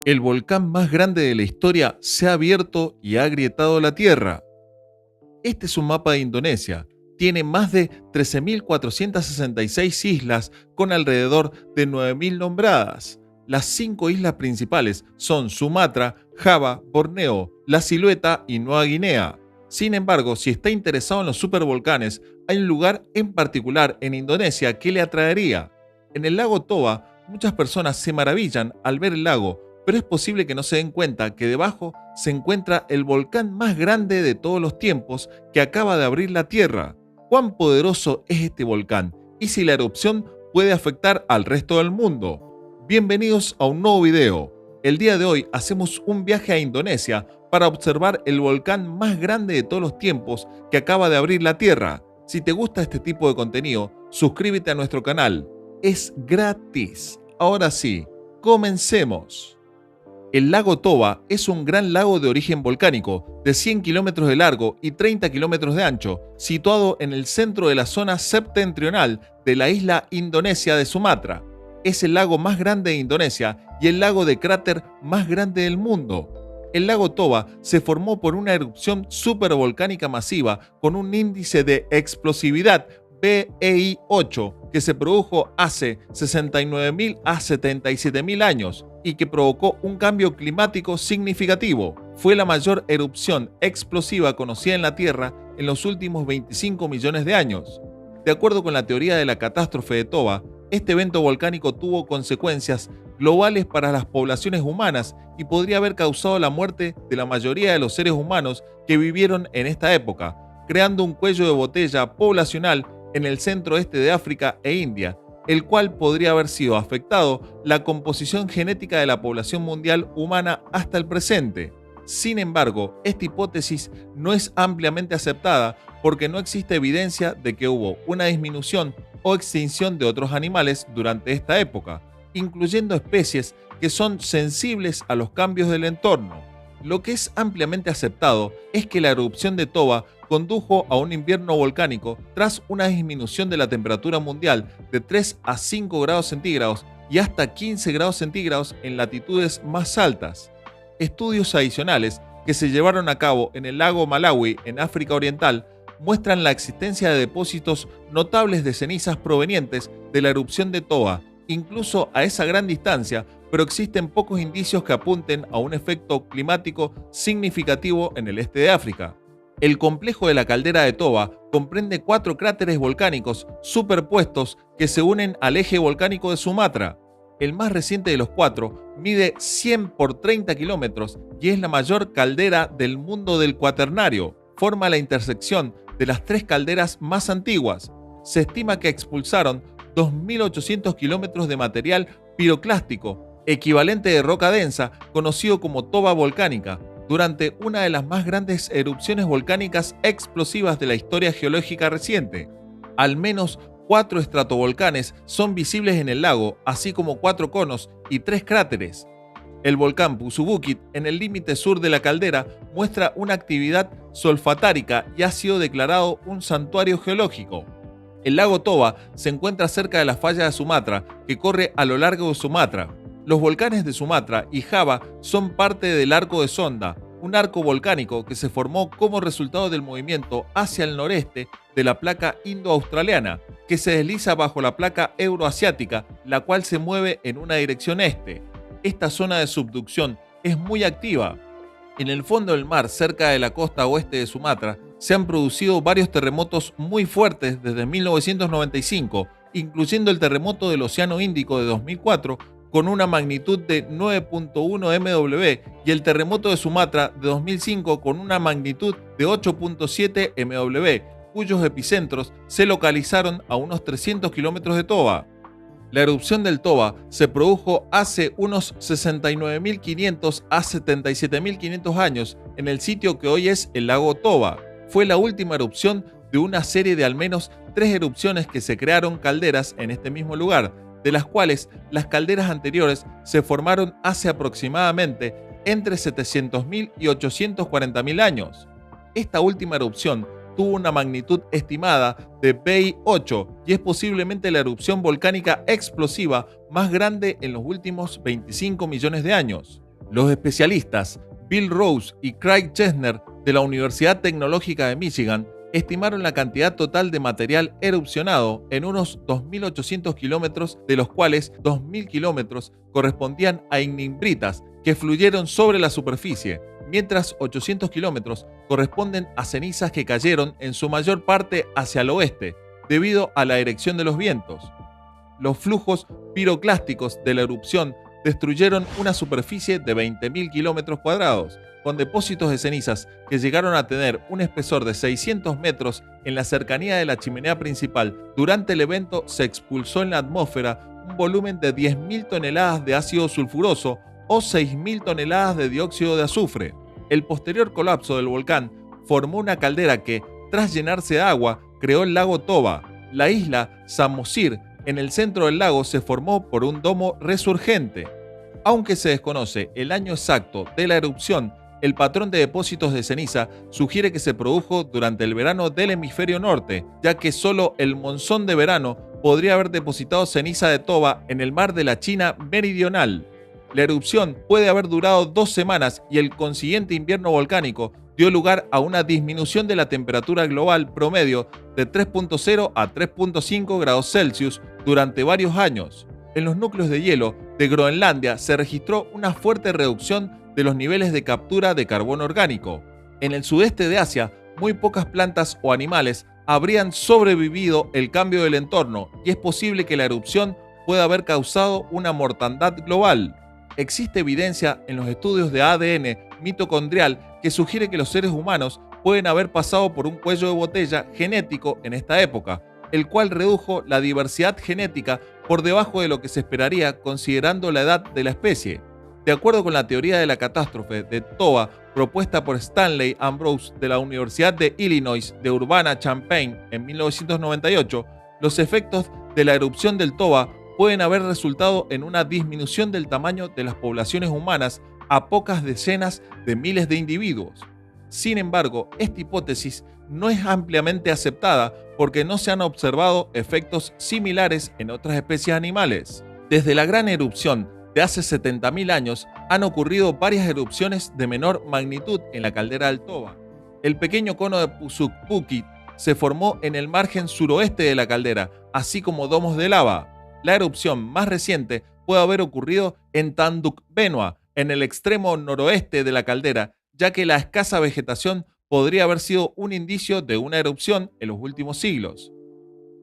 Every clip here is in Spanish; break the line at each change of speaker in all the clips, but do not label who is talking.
El volcán más grande de la historia se ha abierto y ha agrietado la Tierra. Este es un mapa de Indonesia. Tiene más de 13.466 islas con alrededor de 9.000 nombradas. Las 5 islas principales son Sumatra, Java, Borneo, La Silueta y Nueva Guinea. Sin embargo, si está interesado en los supervolcanes, hay un lugar en particular en Indonesia que le atraería. En el lago Toba, muchas personas se maravillan al ver el lago, pero es posible que no se den cuenta que debajo se encuentra el volcán más grande de todos los tiempos que acaba de abrir la Tierra. ¿Cuán poderoso es este volcán? ¿Y si la erupción puede afectar al resto del mundo? Bienvenidos a un nuevo video. El día de hoy hacemos un viaje a Indonesia para observar el volcán más grande de todos los tiempos que acaba de abrir la Tierra. Si te gusta este tipo de contenido, suscríbete a nuestro canal. Es gratis. Ahora sí, comencemos. El lago Toba es un gran lago de origen volcánico, de 100 kilómetros de largo y 30 kilómetros de ancho, situado en el centro de la zona septentrional de la isla indonesia de Sumatra. Es el lago más grande de Indonesia y el lago de cráter más grande del mundo. El lago Toba se formó por una erupción supervolcánica masiva con un índice de explosividad BEI 8 que se produjo hace 69.000 a 77.000 años y que provocó un cambio climático significativo. Fue la mayor erupción explosiva conocida en la Tierra en los últimos 25 millones de años. De acuerdo con la teoría de la catástrofe de Toba, este evento volcánico tuvo consecuencias globales para las poblaciones humanas y podría haber causado la muerte de la mayoría de los seres humanos que vivieron en esta época, creando un cuello de botella poblacional en el centro-este de África e India, el cual podría haber sido afectado la composición genética de la población mundial humana hasta el presente. Sin embargo, esta hipótesis no es ampliamente aceptada porque no existe evidencia de que hubo una disminución o extinción de otros animales durante esta época, incluyendo especies que son sensibles a los cambios del entorno. Lo que es ampliamente aceptado es que la erupción de Toba condujo a un invierno volcánico tras una disminución de la temperatura mundial de 3 a 5 grados centígrados y hasta 15 grados centígrados en latitudes más altas. Estudios adicionales que se llevaron a cabo en el lago Malawi en África Oriental muestran la existencia de depósitos notables de cenizas provenientes de la erupción de Toba, incluso a esa gran distancia, pero existen pocos indicios que apunten a un efecto climático significativo en el este de África. El complejo de la caldera de Toba comprende 4 cráteres volcánicos superpuestos que se unen al eje volcánico de Sumatra. El más reciente de los 4 mide 100 por 30 kilómetros y es la mayor caldera del mundo del Cuaternario. Forma la intersección de las 3 calderas más antiguas. Se estima que expulsaron 2.800 kilómetros de material piroclástico, equivalente de roca densa, conocido como toba volcánica, durante una de las más grandes erupciones volcánicas explosivas de la historia geológica reciente. Al menos 4 estratovolcanes son visibles en el lago, así como 4 conos y 3 cráteres. El volcán Pusubukit, en el límite sur de la caldera, muestra una actividad solfatárica y ha sido declarado un santuario geológico. El lago Toba se encuentra cerca de la falla de Sumatra, que corre a lo largo de Sumatra. Los volcanes de Sumatra y Java son parte del Arco de Sonda, un arco volcánico que se formó como resultado del movimiento hacia el noreste de la placa indo-australiana, que se desliza bajo la placa euroasiática, la cual se mueve en una dirección este. Esta zona de subducción es muy activa. En el fondo del mar, cerca de la costa oeste de Sumatra, se han producido varios terremotos muy fuertes desde 1995, incluyendo el terremoto del Océano Índico de 2004, con una magnitud de 9.1 MW, y el terremoto de Sumatra de 2005 con una magnitud de 8.7 MW, cuyos epicentros se localizaron a unos 300 kilómetros de Toba. La erupción del Toba se produjo hace unos 69.500 a 77.500 años en el sitio que hoy es el lago Toba. Fue la última erupción de una serie de al menos 3 erupciones que se crearon calderas en este mismo lugar, de las cuales las calderas anteriores se formaron hace aproximadamente entre 700.000 y 840.000 años. Esta última erupción tuvo una magnitud estimada de BEI 8 y es posiblemente la erupción volcánica explosiva más grande en los últimos 25 millones de años. Los especialistas Bill Rose y Craig Chesner de la Universidad Tecnológica de Michigan estimaron la cantidad total de material erupcionado en unos 2.800 kilómetros, de los cuales 2.000 kilómetros correspondían a ignimbritas que fluyeron sobre la superficie, mientras 800 kilómetros corresponden a cenizas que cayeron en su mayor parte hacia el oeste, debido a la dirección de los vientos. Los flujos piroclásticos de la erupción destruyeron una superficie de 20.000 kilómetros cuadrados, con depósitos de cenizas que llegaron a tener un espesor de 600 metros en la cercanía de la chimenea principal. Durante el evento se expulsó en la atmósfera un volumen de 10.000 toneladas de ácido sulfuroso o 6.000 toneladas de dióxido de azufre. El posterior colapso del volcán formó una caldera que, tras llenarse de agua, creó el lago Toba. La isla Samosir, en el centro del lago, se formó por un domo resurgente. Aunque se desconoce el año exacto de la erupción, el patrón de depósitos de ceniza sugiere que se produjo durante el verano del hemisferio norte, ya que solo el monzón de verano podría haber depositado ceniza de Toba en el mar de la China meridional. La erupción puede haber durado 2 semanas y el consiguiente invierno volcánico dio lugar a una disminución de la temperatura global promedio de 3.0 a 3.5 grados Celsius durante varios años. En los núcleos de hielo de Groenlandia se registró una fuerte reducción de los niveles de captura de carbono orgánico. En el sudeste de Asia, muy pocas plantas o animales habrían sobrevivido el cambio del entorno y es posible que la erupción pueda haber causado una mortandad global. Existe evidencia en los estudios de ADN mitocondrial que sugiere que los seres humanos pueden haber pasado por un cuello de botella genético en esta época, el cual redujo la diversidad genética por debajo de lo que se esperaría considerando la edad de la especie. De acuerdo con la teoría de la catástrofe de Toba propuesta por Stanley Ambrose de la Universidad de Illinois de Urbana-Champaign en 1998, los efectos de la erupción del Toba pueden haber resultado en una disminución del tamaño de las poblaciones humanas a pocas decenas de miles de individuos. Sin embargo, esta hipótesis no es ampliamente aceptada porque no se han observado efectos similares en otras especies animales. Desde la gran erupción de hace 70.000 años han ocurrido varias erupciones de menor magnitud en la caldera del Toba. El pequeño cono de Pusukpuki se formó en el margen suroeste de la caldera, así como domos de lava. La erupción más reciente puede haber ocurrido en Tandukbenoa, en el extremo noroeste de la caldera, ya que la escasa vegetación podría haber sido un indicio de una erupción en los últimos siglos.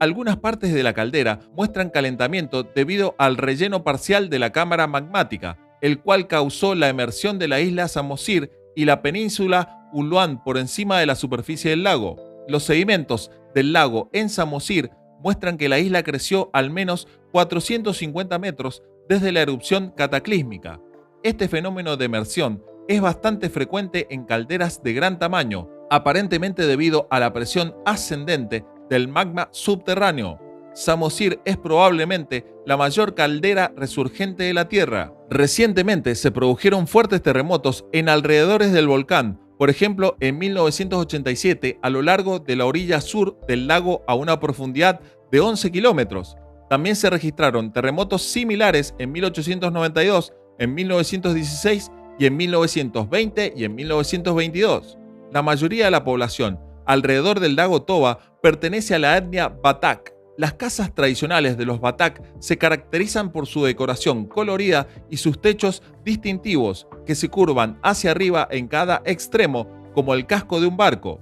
Algunas partes de la caldera muestran calentamiento debido al relleno parcial de la cámara magmática, el cual causó la emersión de la isla Samosir y la península Uluán por encima de la superficie del lago. Los sedimentos del lago en Samosir muestran que la isla creció al menos 450 metros desde la erupción cataclísmica. Este fenómeno de emersión es bastante frecuente en calderas de gran tamaño, aparentemente debido a la presión ascendente del magma subterráneo. Samosir es probablemente la mayor caldera resurgente de la Tierra. Recientemente se produjeron fuertes terremotos en alrededores del volcán, por ejemplo en 1987 a lo largo de la orilla sur del lago a una profundidad de 11 kilómetros. También se registraron terremotos similares en 1892, en 1916 y en 1920 y en 1922. La mayoría de la población alrededor del lago Toba pertenece a la etnia Batak. Las casas tradicionales de los Batak se caracterizan por su decoración colorida y sus techos distintivos que se curvan hacia arriba en cada extremo como el casco de un barco.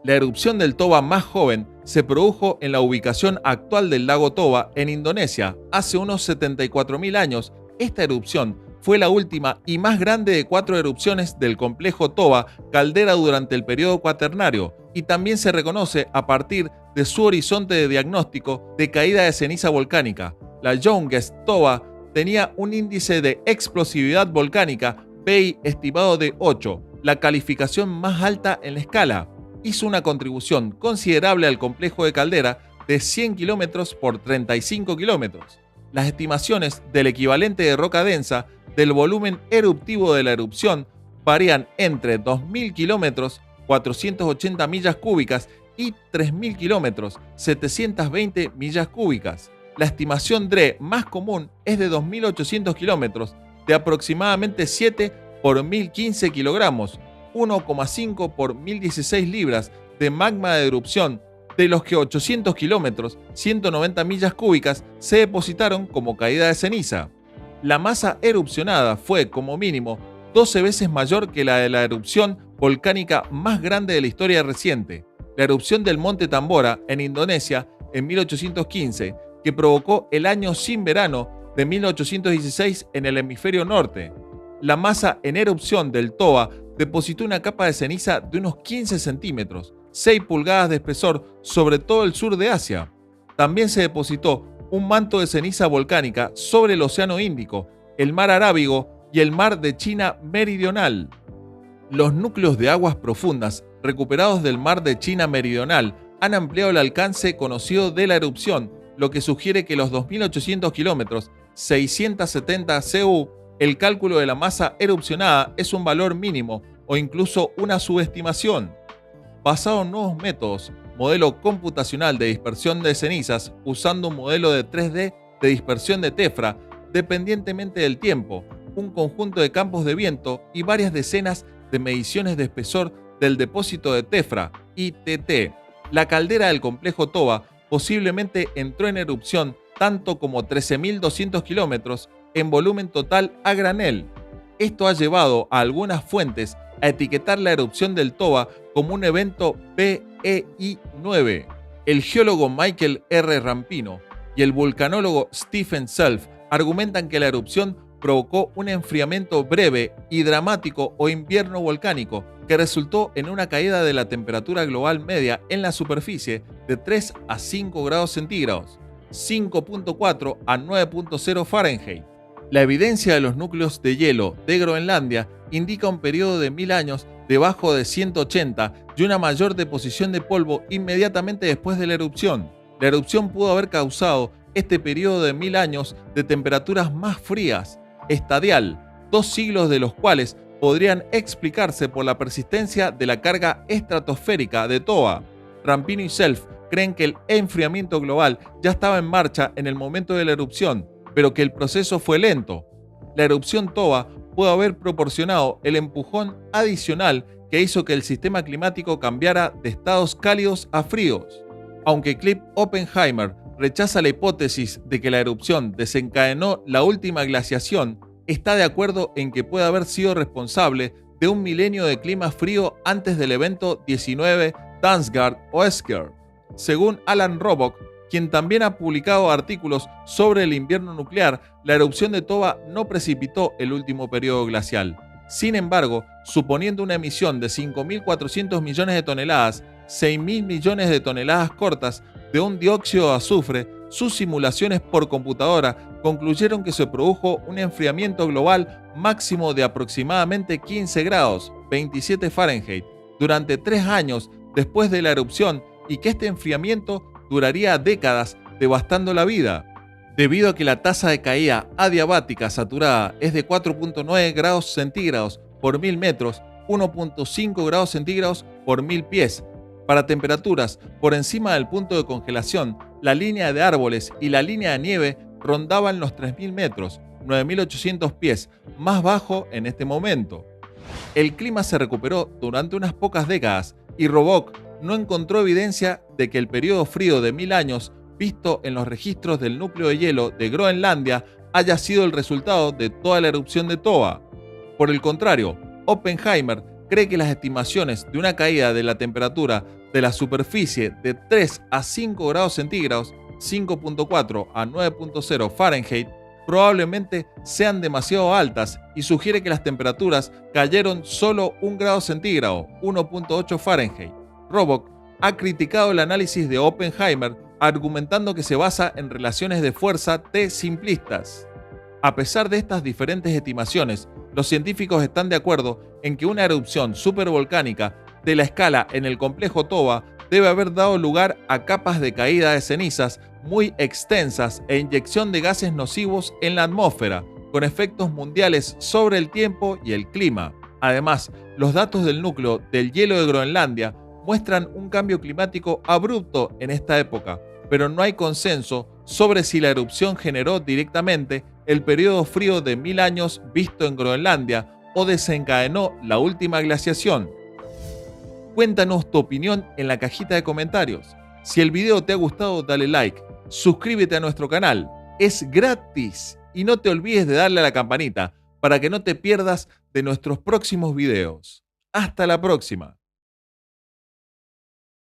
La erupción del Toba más joven se produjo en la ubicación actual del lago Toba en Indonesia hace unos 74.000 años. Esta erupción fue la última y más grande de 4 erupciones del complejo Toba caldera durante el periodo cuaternario y también se reconoce a partir de su horizonte de diagnóstico de caída de ceniza volcánica. La Youngest Toba tenía un índice de explosividad volcánica PI estimado de 8, la calificación más alta en la escala. Hizo una contribución considerable al complejo de caldera de 100 kilómetros por 35 kilómetros. Las estimaciones del equivalente de roca densa del volumen eruptivo de la erupción varían entre 2.000 kilómetros, 480 millas cúbicas y 3.000 kilómetros, 720 millas cúbicas. La estimación DRE más común es de 2.800 kilómetros, de aproximadamente 7 por 1015 kilogramos, 1,5 por 1016 libras de magma de erupción, de los que 800 kilómetros, 190 millas cúbicas, se depositaron como caída de ceniza. La masa erupcionada fue, como mínimo, 12 veces mayor que la de la erupción volcánica más grande de la historia reciente, la erupción del Monte Tambora en Indonesia en 1815, que provocó el año sin verano de 1816 en el hemisferio norte. La masa en erupción del Toba depositó una capa de ceniza de unos 15 centímetros, 6 pulgadas de espesor sobre todo el sur de Asia. También se depositó un manto de ceniza volcánica sobre el Océano Índico, el Mar Arábigo y el Mar de China Meridional. Los núcleos de aguas profundas recuperados del Mar de China Meridional han ampliado el alcance conocido de la erupción, lo que sugiere que los 2.800 kilómetros, 670 cu, el cálculo de la masa erupcionada es un valor mínimo o incluso una subestimación. Basado en nuevos métodos, modelo computacional de dispersión de cenizas usando un modelo de 3D de dispersión de Tefra, dependientemente del tiempo, un conjunto de campos de viento y varias decenas de mediciones de espesor del depósito de Tefra, ITT. La caldera del complejo Toba posiblemente entró en erupción tanto como 13.200 kilómetros en volumen total a granel. Esto ha llevado a algunas fuentes a etiquetar la erupción del Toba como un evento PEI-9. El geólogo Michael R. Rampino y el vulcanólogo Stephen Self argumentan que la erupción provocó un enfriamiento breve y dramático o invierno volcánico que resultó en una caída de la temperatura global media en la superficie de 3 a 5 grados centígrados, 5.4 a 9.0 Fahrenheit. La evidencia de los núcleos de hielo de Groenlandia indica un periodo de 1000 años debajo de 180 y una mayor deposición de polvo inmediatamente después de la erupción. La erupción pudo haber causado este periodo de 1000 años de temperaturas más frías, estadial, 2 siglos de los cuales podrían explicarse por la persistencia de la carga estratosférica de Toba. Rampino y Self creen que el enfriamiento global ya estaba en marcha en el momento de la erupción, pero que el proceso fue lento. La erupción Toba pudo haber proporcionado el empujón adicional que hizo que el sistema climático cambiara de estados cálidos a fríos. Aunque Cliff Oppenheimer rechaza la hipótesis de que la erupción desencadenó la última glaciación, está de acuerdo en que puede haber sido responsable de un milenio de clima frío antes del evento 19 Dansgaard-Oesker. Según Alan Robock, quien también ha publicado artículos sobre el invierno nuclear, la erupción de Toba no precipitó el último periodo glacial. Sin embargo, suponiendo una emisión de 5.400 millones de toneladas, 6.000 millones de toneladas cortas de un dióxido de azufre, sus simulaciones por computadora concluyeron que se produjo un enfriamiento global máximo de aproximadamente 15 grados, 27 Fahrenheit, durante 3 años después de la erupción y que este enfriamiento duraría décadas devastando la vida. Debido a que la tasa de caída adiabática saturada es de 4.9 grados centígrados por 1000 metros, 1.5 grados centígrados por 1000 pies. Para temperaturas por encima del punto de congelación, la línea de árboles y la línea de nieve rondaban los 3000 metros, 9800 pies, más bajo en este momento. El clima se recuperó durante unas pocas décadas y Robock no encontró evidencia de que el periodo frío de 1000 años visto en los registros del núcleo de hielo de Groenlandia haya sido el resultado de toda la erupción de Toba. Por el contrario, Oppenheimer cree que las estimaciones de una caída de la temperatura de la superficie de 3 a 5 grados centígrados, 5.4 a 9.0 Fahrenheit, probablemente sean demasiado altas y sugiere que las temperaturas cayeron solo 1 grado centígrado, 1.8 Fahrenheit. Robock ha criticado el análisis de Oppenheimer argumentando que se basa en relaciones de fuerza T simplistas. A pesar de estas diferentes estimaciones, los científicos están de acuerdo en que una erupción supervolcánica de la escala en el complejo Toba debe haber dado lugar a capas de caída de cenizas muy extensas e inyección de gases nocivos en la atmósfera, con efectos mundiales sobre el tiempo y el clima. Además, los datos del núcleo del hielo de Groenlandia muestran un cambio climático abrupto en esta época, pero no hay consenso sobre si la erupción generó directamente el periodo frío de 1000 años visto en Groenlandia o desencadenó la última glaciación? Cuéntanos tu opinión en la cajita de comentarios. Si el video te ha gustado, dale like, suscríbete a nuestro canal, es gratis y no te olvides de darle a la campanita para que no te pierdas de nuestros próximos videos. Hasta la próxima.